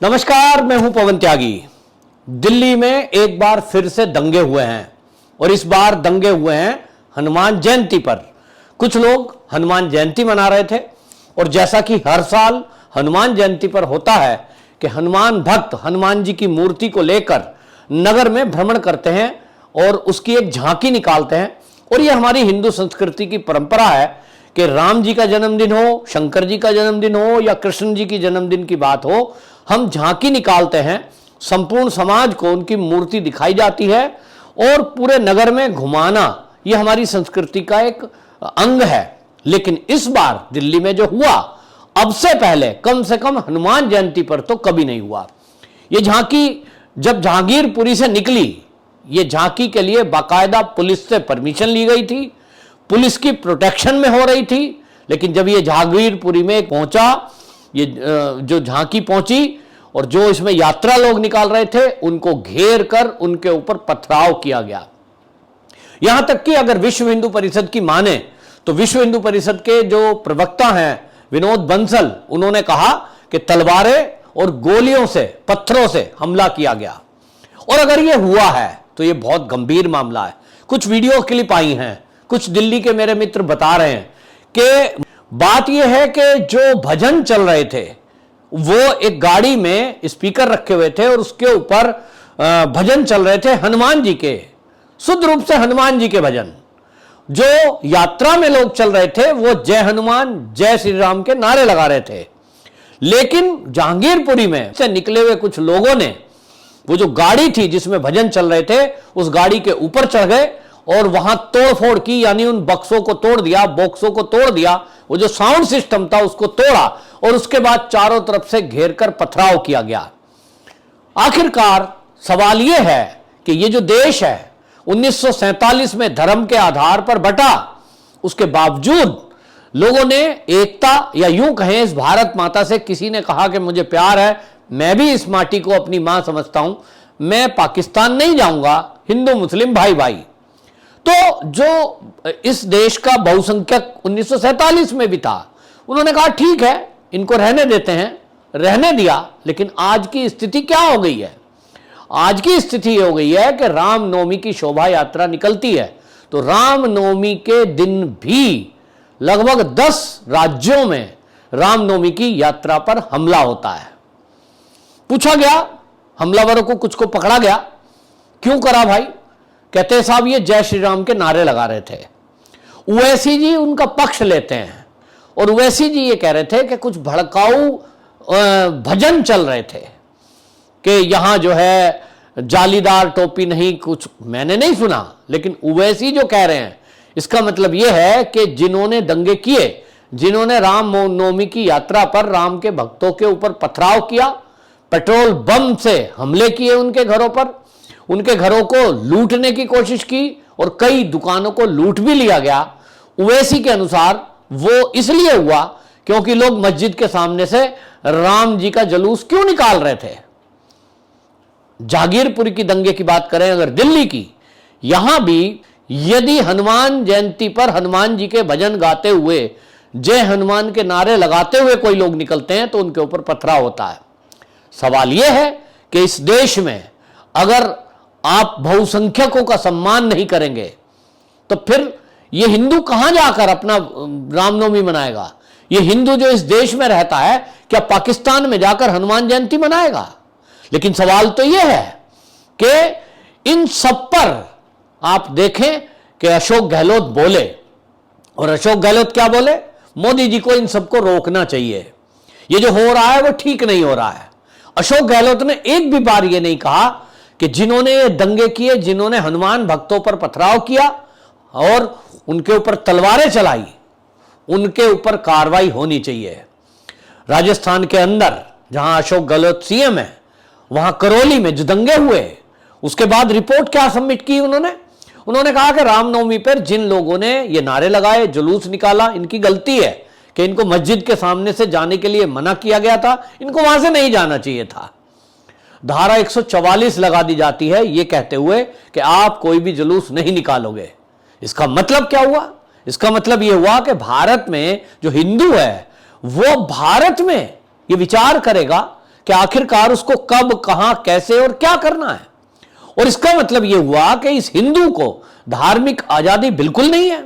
नमस्कार, मैं हूं पवन त्यागी। दिल्ली में एक बार फिर से दंगे हुए हैं और इस बार दंगे हुए हैं हनुमान जयंती पर। कुछ लोग हनुमान जयंती मना रहे थे और जैसा कि हर साल हनुमान जयंती पर होता है कि हनुमान भक्त हनुमान जी की मूर्ति को लेकर नगर में भ्रमण करते हैं और उसकी एक झांकी निकालते हैं। और यह हमारी हिंदू संस्कृति की परंपरा है कि राम जी का जन्मदिन हो, शंकर जी का जन्मदिन हो या कृष्ण जी की जन्मदिन की बात हो, हम झांकी निकालते हैं, संपूर्ण समाज को उनकी मूर्ति दिखाई जाती है और पूरे नगर में घुमाना यह हमारी संस्कृति का एक अंग है। लेकिन इस बार दिल्ली में जो हुआ, अब से पहले कम से कम हनुमान जयंती पर तो कभी नहीं हुआ। यह झांकी जब जहांगीरपुरी से निकली, ये झांकी के लिए बाकायदा पुलिस से परमिशन ली गई थी, पुलिस की प्रोटेक्शन में हो रही थी। लेकिन जब ये जहांगीरपुरी में पहुंचा, ये जो झांकी पहुंची और जो इसमें यात्रा लोग निकाल रहे थे, उनको घेर कर उनके ऊपर पथराव किया गया। यहां तक कि अगर विश्व हिंदू परिषद की माने तो विश्व हिंदू परिषद के जो प्रवक्ता हैं विनोद बंसल, उन्होंने कहा कि तलवारें और गोलियों से, पत्थरों से हमला किया गया। और अगर यह हुआ है तो यह बहुत गंभीर मामला है। कुछ वीडियो क्लिप आई हैं, कुछ दिल्ली के मेरे मित्र बता रहे हैं कि बात यह है कि जो भजन चल रहे थे वो एक गाड़ी में स्पीकर रखे हुए थे और उसके ऊपर भजन चल रहे थे हनुमान जी के, शुद्ध रूप से हनुमान जी के भजन। जो यात्रा में लोग चल रहे थे वो जय हनुमान, जय श्री राम के नारे लगा रहे थे। लेकिन जहांगीरपुरी में से निकले हुए कुछ लोगों ने वो जो गाड़ी थी जिसमें भजन चल रहे थे, उस गाड़ी के ऊपर चढ़ गए और वहां तोड़फोड़ की, यानी उन बक्सों को तोड़ दिया, बॉक्सों को तोड़ दिया, वो जो साउंड सिस्टम था उसको तोड़ा और उसके बाद चारों तरफ से घेरकर पथराव किया गया। आखिरकार सवाल यह है कि ये जो देश है 1947 में धर्म के आधार पर बटा, उसके बावजूद लोगों ने एकता, या यूं कहें इस भारत माता से किसी ने कहा कि मुझे प्यार है, मैं भी इस माटी को अपनी मां समझता हूं, मैं पाकिस्तान नहीं जाऊंगा, हिंदू मुस्लिम भाई भाई। तो जो इस देश का बहुसंख्यक 1947 में भी था, उन्होंने कहा ठीक है, इनको रहने देते हैं, रहने दिया। लेकिन आज की स्थिति क्या हो गई है? आज की स्थिति हो गई है कि रामनवमी की शोभा यात्रा निकलती है तो रामनवमी के दिन भी लगभग 10 राज्यों में रामनवमी की यात्रा पर हमला होता है। पूछा गया, हमलावरों को कुछ को पकड़ा गया, क्यों करा भाई? कहते हैं साहब ये जय श्री राम के नारे लगा रहे थे। ओवैसी जी उनका पक्ष लेते हैं और ओवैसी जी ये कह रहे थे कि कुछ भड़काऊ भजन चल रहे थे कि यहां जो है जालीदार टोपी नहीं, कुछ मैंने नहीं सुना। लेकिन ओवैसी जो कह रहे हैं, इसका मतलब यह है कि जिन्होंने दंगे किए, जिन्होंने राम नवमी की यात्रा पर राम के भक्तों के ऊपर पथराव किया, पेट्रोल बम से हमले किए उनके घरों पर, उनके घरों को लूटने की कोशिश की और कई दुकानों को लूट भी लिया गया, ओवैसी के अनुसार वो इसलिए हुआ क्योंकि लोग मस्जिद के सामने से राम जी का जुलूस क्यों निकाल रहे थे। जहांगीरपुरी की दंगे की बात करें अगर दिल्ली की, यहां भी यदि हनुमान जयंती पर हनुमान जी के भजन गाते हुए, जय हनुमान के नारे लगाते हुए कोई लोग निकलते हैं तो उनके ऊपर पथराव होता है। सवाल यह है कि इस देश में अगर आप बहुसंख्यकों का सम्मान नहीं करेंगे तो फिर यह हिंदू कहां जाकर अपना रामनवमी मनाएगा? यह हिंदू जो इस देश में रहता है क्या पाकिस्तान में जाकर हनुमान जयंती मनाएगा? लेकिन सवाल तो यह है कि इन सब पर आप देखें कि अशोक गहलोत बोले, और अशोक गहलोत क्या बोले? मोदी जी को इन सबको रोकना चाहिए, ये जो हो रहा है वो ठीक नहीं हो रहा है। अशोक गहलोत ने एक भी बार ये नहीं कहा कि जिन्होंने ये दंगे किए, जिन्होंने हनुमान भक्तों पर पथराव किया और उनके ऊपर तलवारें चलाई, उनके ऊपर कार्रवाई होनी चाहिए। राजस्थान के अंदर जहां अशोक गहलोत सीएम है, वहां करौली में जो दंगे हुए, उसके बाद रिपोर्ट क्या सबमिट की उन्होंने कहा कि रामनवमी पर जिन लोगों ने ये नारे लगाए, जुलूस निकाला, इनकी गलती है कि इनको मस्जिद के सामने से जाने के लिए मना किया गया था, इनको वहां से नहीं जाना चाहिए था। धारा 144 लगा दी जाती है ये कहते हुए कि आप कोई भी जुलूस नहीं निकालोगे। इसका मतलब क्या हुआ? इसका मतलब यह हुआ कि भारत में जो हिंदू है वो भारत में ये विचार करेगा कि आखिरकार उसको कब, कहां, कैसे और क्या करना है। और इसका मतलब यह हुआ कि इस हिंदू को धार्मिक आजादी बिल्कुल नहीं है।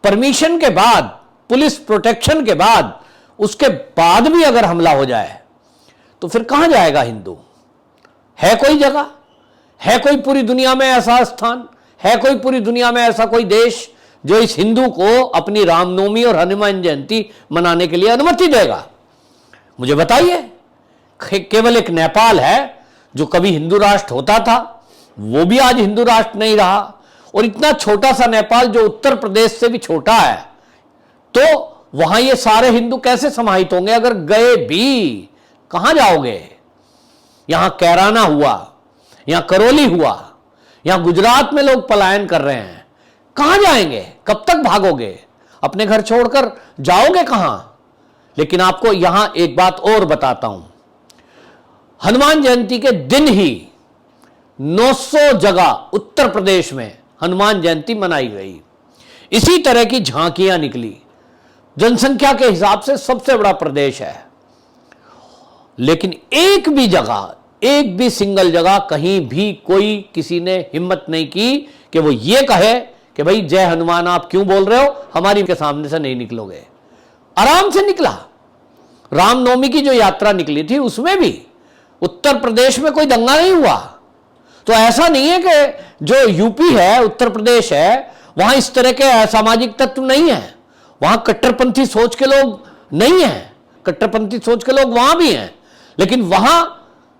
परमिशन के बाद, पुलिस प्रोटेक्शन के बाद, उसके बाद भी अगर हमला हो जाए तो फिर कहां जाएगा हिंदू? है कोई जगह, है कोई पूरी दुनिया में ऐसा स्थान, है कोई पूरी दुनिया में ऐसा कोई देश जो इस हिंदू को अपनी रामनवमी और हनुमान जयंती मनाने के लिए अनुमति देगा? मुझे बताइए। केवल एक नेपाल है जो कभी हिंदू राष्ट्र होता था, वो भी आज हिंदू राष्ट्र नहीं रहा। और इतना छोटा सा नेपाल जो उत्तर प्रदेश से भी छोटा है, तो वहां ये सारे हिंदू कैसे समाहित होंगे? अगर गए भी, कहां जाओगे? यहां कैराना हुआ, यहां करौली हुआ, यहां गुजरात में लोग पलायन कर रहे हैं, कहां जाएंगे? कब तक भागोगे? अपने घर छोड़कर जाओगे कहां? लेकिन आपको यहां एक बात और बताता हूं। हनुमान जयंती के दिन ही 900 जगह उत्तर प्रदेश में हनुमान जयंती मनाई गई। इसी तरह की झांकियां निकली। जनसंख्या के हिसाब से सबसे बड़ा प्रदेश है, लेकिन एक भी जगह, एक भी सिंगल जगह कहीं भी कोई, किसी ने हिम्मत नहीं की कि वो ये कहे कि भाई जय हनुमान आप क्यों बोल रहे हो, हमारी के सामने से नहीं निकलोगे। आराम से निकला। रामनवमी की जो यात्रा निकली थी उसमें भी उत्तर प्रदेश में कोई दंगा नहीं हुआ। तो ऐसा नहीं है कि जो यूपी है, उत्तर प्रदेश है, वहां इस तरह के असामाजिक तत्व नहीं है, वहां कट्टरपंथी सोच के लोग नहीं है। कट्टरपंथी सोच के लोग वहां भी हैं, लेकिन वहां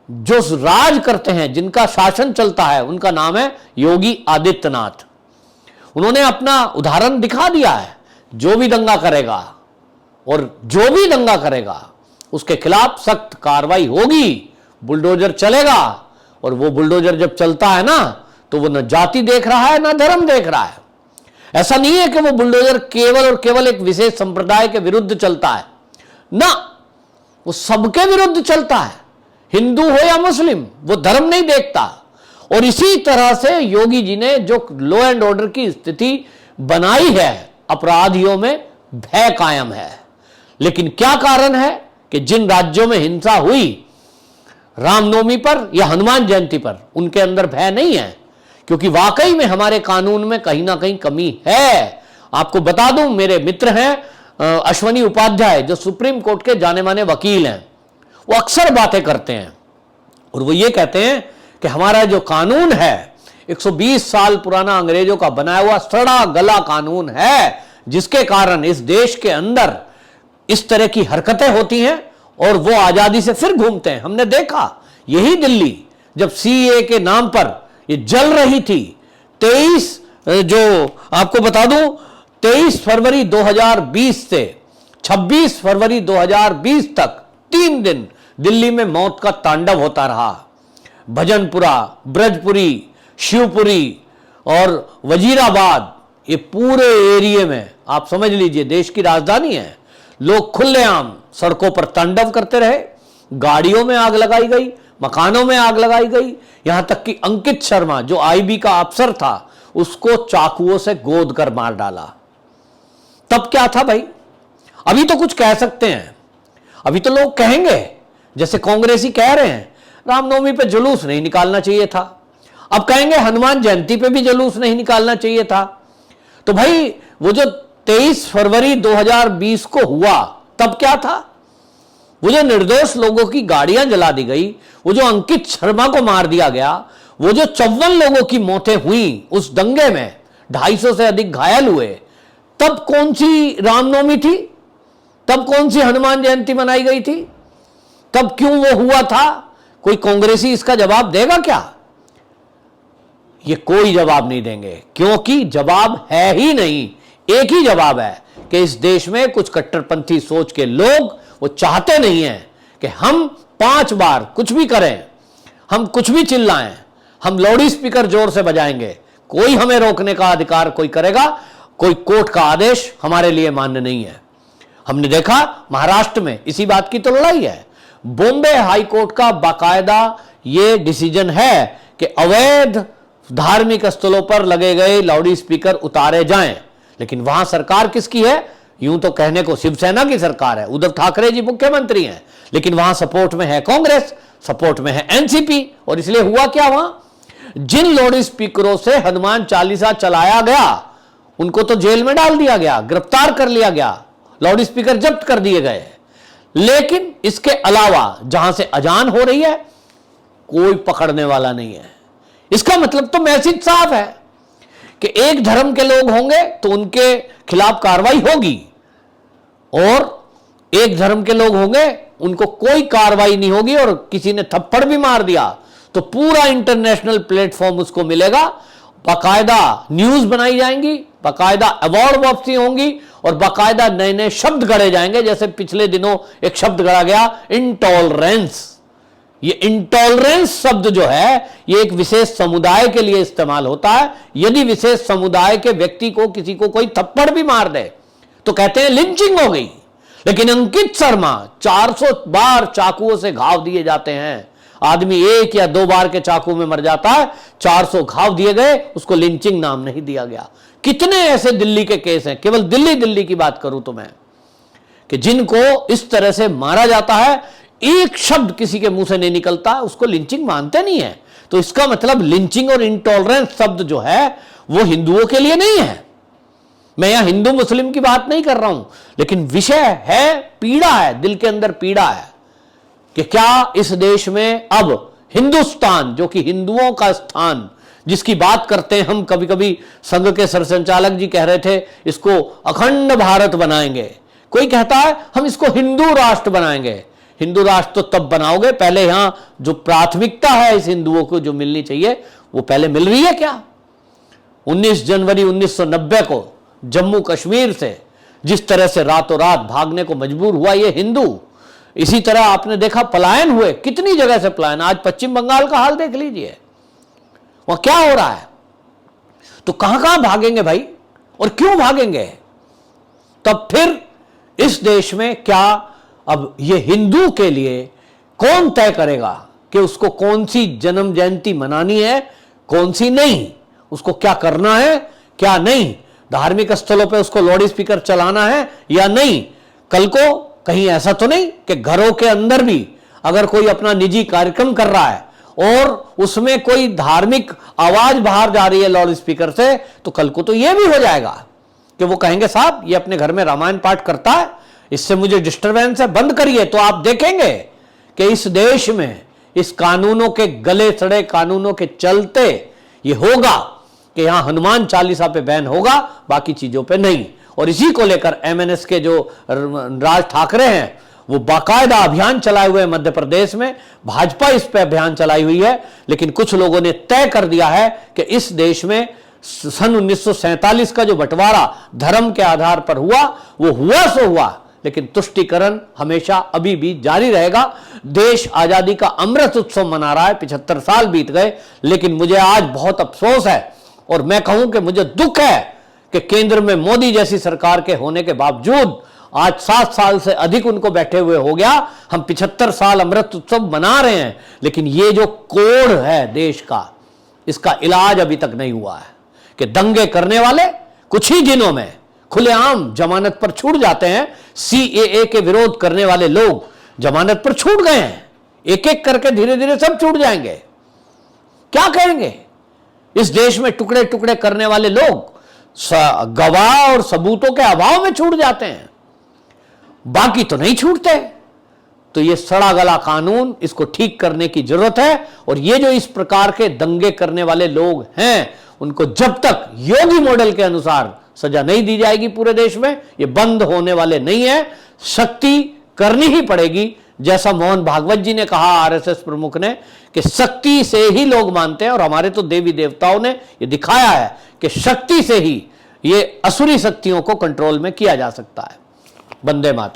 जो राज करते हैं, जिनका शासन चलता है, उनका नाम है योगी आदित्यनाथ। उन्होंने अपना उदाहरण दिखा दिया है। जो भी दंगा करेगा और जो भी दंगा करेगा उसके खिलाफ सख्त कार्रवाई होगी। बुलडोजर चलेगा, और वो बुलडोजर जब चलता है ना, तो वो न जाति देख रहा है ना धर्म देख रहा है। ऐसा नहीं है कि वो बुलडोजर केवल और केवल एक विशेष संप्रदाय के विरुद्ध चलता है ना, वो सबके विरुद्ध चलता है, हिंदू हो या मुस्लिम, वो धर्म नहीं देखता। और इसी तरह से योगी जी ने जो लॉ एंड ऑर्डर की स्थिति बनाई है, अपराधियों में भय कायम है। लेकिन क्या कारण है कि जिन राज्यों में हिंसा हुई रामनवमी पर या हनुमान जयंती पर, उनके अंदर भय नहीं है, क्योंकि वाकई में हमारे कानून में कहीं ना कहीं कमी है। आपको बता दूं, मेरे मित्र हैं अश्वनी उपाध्याय, जो सुप्रीम कोर्ट के जाने माने वकील हैं, वो अक्सर बातें करते हैं और वो ये कहते हैं कि हमारा जो कानून है 120 साल पुराना अंग्रेजों का बनाया हुआ सड़ा गला कानून है, जिसके कारण इस देश के अंदर इस तरह की हरकतें होती हैं और वो आजादी से फिर घूमते हैं। हमने देखा यही दिल्ली जब सीए के नाम पर ये जल रही थी, 23 जो आपको बता दूं 23 फरवरी 2020 से 26 फरवरी 2020 तक 3 दिन दिल्ली में मौत का तांडव होता रहा। भजनपुरा, ब्रजपुरी, शिवपुरी और वजीराबाद, ये पूरे एरिया में आप समझ लीजिए देश की राजधानी है, लोग खुलेआम सड़कों पर तांडव करते रहे। गाड़ियों में आग लगाई गई, मकानों में आग लगाई गई, यहां तक कि अंकित शर्मा जो आईबी का अफसर था उसको चाकुओं से गोद कर मार डाला। तब क्या था भाई? अभी तो कुछ कह सकते हैं, अभी तो लोग कहेंगे, जैसे कांग्रेसी कह रहे हैं रामनवमी पे जुलूस नहीं निकालना चाहिए था, अब कहेंगे हनुमान जयंती पे भी जुलूस नहीं निकालना चाहिए था। तो भाई वो जो 23 फरवरी 2020 को हुआ तब क्या था? वो जो निर्दोष लोगों की गाड़ियां जला दी गई, वो जो अंकित शर्मा को मार दिया गया, वो जो 54 लोगों की मौतें हुई उस दंगे में, 250 से अधिक घायल हुए, तब कौन सी रामनवमी थी? तब कौन सी हनुमान जयंती मनाई गई थी? तब क्यों वो हुआ था? कोई कांग्रेसी इसका जवाब देगा क्या? ये कोई जवाब नहीं देंगे, क्योंकि जवाब है ही नहीं। एक ही जवाब है कि इस देश में कुछ कट्टरपंथी सोच के लोग वो चाहते नहीं हैं कि हम 5 बार कुछ भी करें, हम कुछ भी चिल्लाएं, हम लाउड स्पीकर जोर से बजाएंगे, कोई हमें रोकने का अधिकार कोई करेगा, कोई कोर्ट का आदेश हमारे लिए मान्य नहीं है। हमने देखा महाराष्ट्र में इसी बात की तो लड़ाई है। बॉम्बे हाई कोर्ट का बाकायदा यह डिसीजन है कि अवैध धार्मिक स्थलों पर लगे गए लाउड स्पीकर उतारे जाएं, लेकिन वहां सरकार किसकी है? यूं तो कहने को शिवसेना की सरकार है, उद्धव ठाकरे जी मुख्यमंत्री हैं, लेकिन वहां सपोर्ट में है कांग्रेस, सपोर्ट में है एनसीपी। और इसलिए हुआ क्या, वहां जिन लाउड स्पीकरों से हनुमान चालीसा चलाया गया उनको तो जेल में डाल दिया गया, गिरफ्तार कर लिया गया, लाउड स्पीकर जब्त कर दिए गए। लेकिन इसके अलावा जहां से अजान हो रही है कोई पकड़ने वाला नहीं है। इसका मतलब तो मैसेज साफ है कि एक धर्म के लोग होंगे तो उनके खिलाफ कार्रवाई होगी, और एक धर्म के लोग होंगे उनको कोई कार्रवाई नहीं होगी, और किसी ने थप्पड़ भी मार दिया तो पूरा इंटरनेशनल प्लेटफॉर्म उसको मिलेगा, बाकायदा न्यूज बनाई जाएंगी, बाकायदा अवार्ड वापसी होंगी, और बाकायदा नए नए शब्द गढ़े जाएंगे। जैसे पिछले दिनों एक शब्द गढ़ा गया इंटॉलरेंस। ये इंटॉलरेंस शब्द जो है ये एक विशेष समुदाय के लिए इस्तेमाल होता है। यदि विशेष समुदाय के व्यक्ति को किसी को कोई थप्पड़ भी मार दे तो कहते हैं लिंचिंग हो गई। लेकिन अंकित शर्मा 400 बार चाकुओं से घाव दिए जाते हैं, आदमी 1 या 2 बार के चाकू में मर जाता है, 400 घाव दिए गए, उसको लिंचिंग नाम नहीं दिया गया। कितने ऐसे दिल्ली के केस हैं, केवल दिल्ली की बात करूं तो मैं, कि जिनको इस तरह से मारा जाता है, एक शब्द किसी के मुंह से नहीं निकलता, उसको लिंचिंग मानते नहीं है। तो इसका मतलब लिंचिंग और इंटॉलरेंस शब्द जो है वो हिंदुओं के लिए नहीं है। मैं यहां हिंदू मुस्लिम की बात नहीं कर रहा हूं, लेकिन विषय है, पीड़ा है, दिल के अंदर पीड़ा है कि क्या इस देश में अब हिंदुस्तान, जो कि हिंदुओं का स्थान, जिसकी बात करते हैं हम, कभी कभी संघ के सरसंचालक जी कह रहे थे इसको अखंड भारत बनाएंगे, कोई कहता है हम इसको हिंदू राष्ट्र बनाएंगे। हिंदू राष्ट्र तो तब बनाओगे, पहले यहां जो प्राथमिकता है इस हिंदुओं को जो मिलनी चाहिए वो पहले मिल रही है क्या? 19 जनवरी 1990 को जम्मू कश्मीर से जिस तरह से रातों रात भागने को मजबूर हुआ ये हिंदू, इसी तरह आपने देखा पलायन हुए, कितनी जगह से पलायन। आज पश्चिम बंगाल का हाल देख लीजिए, वहां क्या हो रहा है। तो कहां कहां भागेंगे भाई, और क्यों भागेंगे? तब फिर इस देश में क्या अब ये हिंदू के लिए कौन तय करेगा कि उसको कौन सी जन्म जयंती मनानी है, कौन सी नहीं, उसको क्या करना है क्या नहीं, धार्मिक स्थलों पे उसको लाउड स्पीकर चलाना है या नहीं? कल को कहीं ऐसा तो नहीं कि घरों के अंदर भी अगर कोई अपना निजी कार्यक्रम कर रहा है और उसमें कोई धार्मिक आवाज बाहर जा रही है लाउड स्पीकर से, तो कल को तो यह भी हो जाएगा कि वो कहेंगे साहब ये अपने घर में रामायण पाठ करता है, इससे मुझे डिस्टरबेंस है, बंद करिए। तो आप देखेंगे कि इस देश में इस कानूनों के, गले सड़े कानूनों के चलते ये होगा कि यहां हनुमान चालीसा पे बैन होगा, बाकी चीजों पे नहीं। और इसी को लेकर एमएनएस के जो राज ठाकरे हैं वो बाकायदा अभियान चलाए हुए हैं मध्य प्रदेश में, भाजपा इस पे अभियान चलाई हुई है। लेकिन कुछ लोगों ने तय कर दिया है कि इस देश में सन 1947 का जो बंटवारा धर्म के आधार पर हुआ वो हुआ सो हुआ, लेकिन तुष्टीकरण हमेशा अभी भी जारी रहेगा। देश आजादी का अमृत उत्सव मना रहा है, 75 साल बीत गए, लेकिन मुझे आज बहुत अफसोस है और मैं कहूं कि मुझे दुख है कि केंद्र में मोदी जैसी सरकार के होने के बावजूद आज 7 साल से अधिक उनको बैठे हुए हो गया, हम 75 साल अमृत उत्सव मना रहे हैं, लेकिन ये जो कोढ़ है देश का, इसका इलाज अभी तक नहीं हुआ है कि दंगे करने वाले कुछ ही दिनों में खुलेआम जमानत पर छूट जाते हैं। सीएए के विरोध करने वाले लोग जमानत पर छूट गए हैं, एक एक करके धीरे धीरे सब छूट जाएंगे। क्या कहेंगे? इस देश में टुकड़े टुकड़े करने वाले लोग गवाह और सबूतों के अभाव में छूट जाते हैं, बाकी तो नहीं छूटते। तो ये सड़ा गला कानून, इसको ठीक करने की जरूरत है। और ये जो इस प्रकार के दंगे करने वाले लोग हैं उनको जब तक योगी मॉडल के अनुसार सजा नहीं दी जाएगी पूरे देश में, ये बंद होने वाले नहीं है। सख्ती करनी ही पड़ेगी, जैसा मोहन भागवत जी ने कहा, आरएसएस प्रमुख ने, कि शक्ति से ही लोग मानते हैं। और हमारे तो देवी देवताओं ने ये दिखाया है कि शक्ति से ही ये असुरी शक्तियों को कंट्रोल में किया जा सकता है। वंदे मातरम।